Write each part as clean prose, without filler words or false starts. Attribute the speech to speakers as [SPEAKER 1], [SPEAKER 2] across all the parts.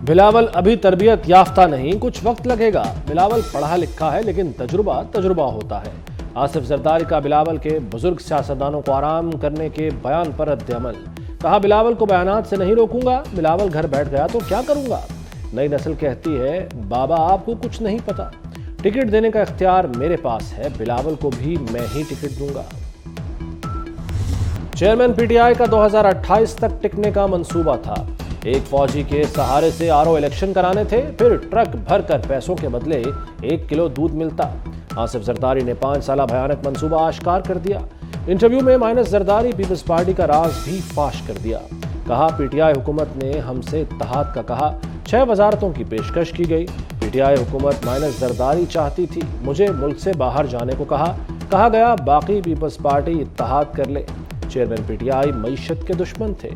[SPEAKER 1] بلاول ابھی تربیت یافتہ نہیں، کچھ وقت لگے گا۔ بلاول پڑھا لکھا ہے لیکن تجربہ ہوتا ہے۔ آصف زرداری کا بلاول کے بزرگ سیاستدانوں کو آرام کرنے کے بیان پر رد عمل۔ کہا بلاول کو بیانات سے نہیں روکوں گا، بلاول گھر بیٹھ گیا تو کیا کروں گا۔ نئی نسل کہتی ہے بابا آپ کو کچھ نہیں پتا، ٹکٹ دینے کا اختیار میرے پاس ہے، بلاول کو بھی میں ہی ٹکٹ دوں گا۔ چیئرمین پی ٹی آئی کا 2028 تک ٹکنے کا منصوبہ تھا۔ ایک فوجی کے سہارے سے آرو الیکشن کرانے تھے، پھر ٹرک بھر کر پیسوں کے بدلے 1 کلو دودھ ملتا۔ آصف زرداری نے 5 سالہ بھیانک منصوبہ آشکار کر دیا۔ انٹرویو میں مائنس زرداری پیپلز پارٹی کا راز بھی فاش کر دیا۔ کہا پی ٹی آئی حکومت نے ہم سے اتحاد کا کہا، 6 وزارتوں کی پیشکش کی گئی۔ پی ٹی آئی حکومت مائنس زرداری چاہتی تھی، مجھے ملک سے باہر جانے کو کہا گیا باقی پیپلز پارٹی اتحاد کر لے۔ چیئرمین پی ٹی آئی معیشت کے دشمن تھے۔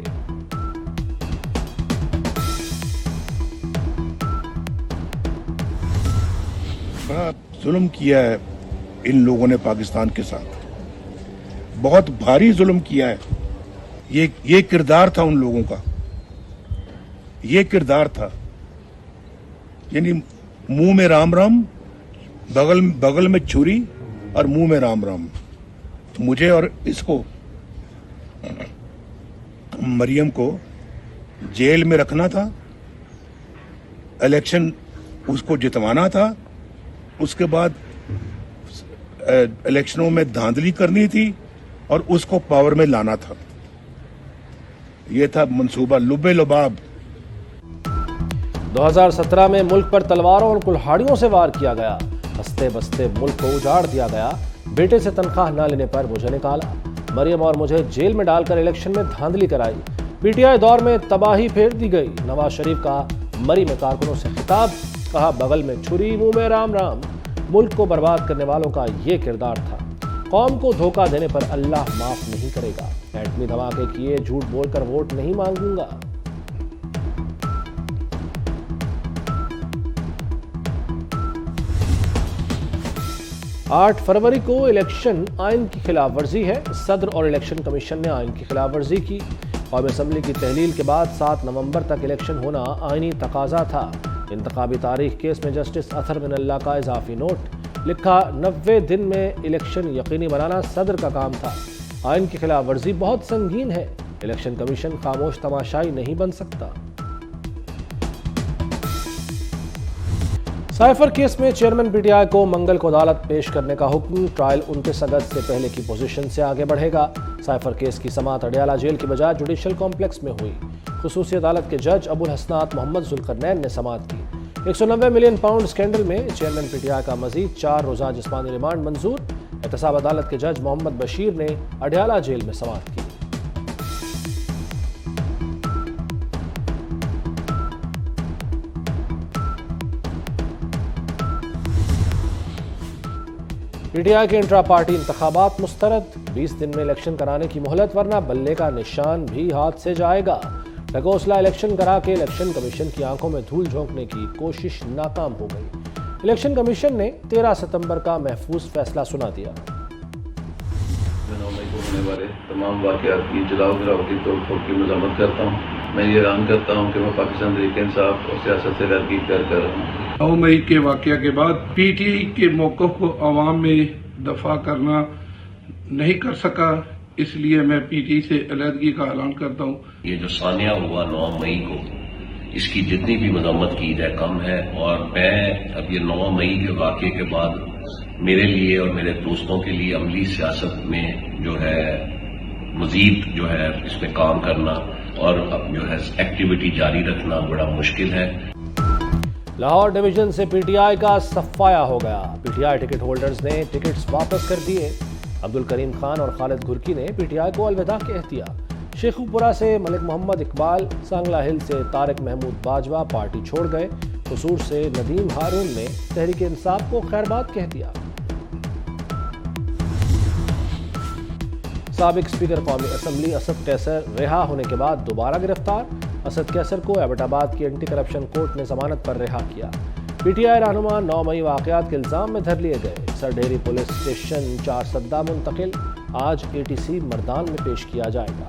[SPEAKER 2] بڑا ظلم کیا ہے ان لوگوں نے پاکستان کے ساتھ، بہت بھاری ظلم کیا ہے۔ یہ کردار تھا ان لوگوں کا، یہ کردار تھا، یعنی منہ میں رام رام، بغل میں چھری اور منہ میں رام رام۔ مجھے اور اس کو مریم کو جیل میں رکھنا تھا، الیکشن اس کو جتوانا تھا، اس کے بعد الیکشنوں میں دھاندلی کرنی تھی اور اس کو پاور میں لانا تھا۔ یہ تھا منصوبہ لبے لباب۔
[SPEAKER 1] 2017 میں ملک پر تلواروں اور کلہاڑیوں سے وار کیا گیا، ہنستے بستے ملک کو اجاڑ دیا گیا، بیٹے سے تنخواہ نہ لینے پر مجھے نکالا، مریم اور مجھے جیل میں ڈال کر الیکشن میں دھاندلی کرائی، پی ٹی آئی دور میں تباہی پھیر دی گئی۔ نواز شریف کا مری میں کارکنوں سے خطاب، کہا بغل میں چھری منہ میں رام رام۔ ملک کو برباد کرنے والوں کا یہ کردار تھا، قوم کو دھوکہ دینے پر اللہ معاف نہیں کرے گا، ایٹمی دھماکے کیے جھوٹ بول کر ووٹ نہیں مانگوں گا۔ آٹھ فروری کو الیکشن آئین کی خلاف ورزی ہے، صدر اور الیکشن کمیشن نے آئین کی خلاف ورزی کی۔ قومی اسمبلی کی تحلیل کے بعد 7 نومبر تک الیکشن ہونا آئینی تقاضا تھا۔ انتخابی تاریخ کیس میں جسٹس اطہر من اللہ کا اضافی نوٹ، لکھا 90 دن میں الیکشن یقینی بنانا صدر کا کام تھا۔ آئین کی خلاف ورزی بہت سنگین ہے، الیکشن کمیشن خاموش تماشائی نہیں بن سکتا۔ سائفر کیس میں چیئرمین پی ٹی آئی کو منگل کو عدالت پیش کرنے کا حکم، ٹرائل 29 اگست سے پہلے کی پوزیشن سے آگے بڑھے گا۔ سائفر کیس کی سماعت اڈیالہ جیل کی بجائے جوڈیشل کمپلیکس میں ہوئی۔ خصوصی عدالت کے جج ابو الحسنات محمد ذوالقرنین نے سماعت کی۔ 190 ملین پاؤنڈ اسکینڈل میں چیئرمین پی ٹی آئی کا مزید 4 روزہ جسمانی ریمانڈ منظور۔ احتساب عدالت کے جج محمد بشیر نے اڈیالہ جیل میں سماعت کی۔ پی ٹی آئی کے انٹرا پارٹی انتخابات مسترد، 20 دن میں الیکشن کرانے کی مہلت، ورنہ بلے کا نشان بھی ہاتھ سے جائے گا۔ ڈھکوسلا الیکشن کرا کے الیکشن کمیشن کی آنکھوں میں دھول جھونکنے کی کوشش ناکام ہو گئی۔ الیکشن کمیشن نے 13 ستمبر کا محفوظ فیصلہ سنا دیا۔
[SPEAKER 3] 9 مئی کو ہونے والے تمام واقعات کی جلاؤ گراؤ کی توڑ پھوڑ کی مذمت کرتا ہوں۔ میں یہ اعلان کرتا ہوں کہ میں پاکستان تحریک انصاف اور سیاست سے غیر کی اختیار کر رہا ہوں۔
[SPEAKER 4] 9 مئی کے واقعہ کے بعد پی ٹی آئی کے موقف کو عوام میں دفاع کرنا نہیں کر سکا، اس لیے میں پی ٹی آئی سے علیحدگی کا اعلان کرتا ہوں۔
[SPEAKER 5] یہ جو ثانیہ ہوا 9 مئی کو، اس کی جتنی بھی مذمت کی جائے کم ہے، اور میں اب یہ 9 مئی کے واقعے کے بعد میرے لیے اور میرے دوستوں کے لیے عملی سیاست میں جو ہے مزید جو ہے اس پہ کام کرنا اور اب جو ہے ایکٹیویٹی جاری رکھنا بڑا مشکل ہے۔
[SPEAKER 1] لاہور ڈویژن سے پی ٹی آئی کا صفایا ہو گیا، P T I ticket holders نے ٹکٹس واپس کر دیے۔ عبدالکریم خان اور خالد گھرکی نے پی ٹی آئی کو الوداع کہہ دیا۔ شیخو پورہ سے ملک محمد اقبال، سانگلہ ہل سے طارق محمود باجوہ پارٹی چھوڑ گئے۔ قصور سے ندیم ہارون نے تحریک انصاف کو خیرباد کہہ دیا۔ سابق اسپیکر قومی اسمبلی اسد قیصر رہا ہونے کے بعد دوبارہ گرفتار، اسد قیصر کو ایبٹ آباد کی اینٹی کرپشن کورٹ نے ضمانت پر رہا کیا۔ پی ٹی آئی رہنما 9 مئی واقعات کے الزام میں دھر لیے گئے، سرڈیری پولیس اسٹیشن 4 سدہ منتقل، آج اے ٹی سی مردان میں پیش کیا جائے گا۔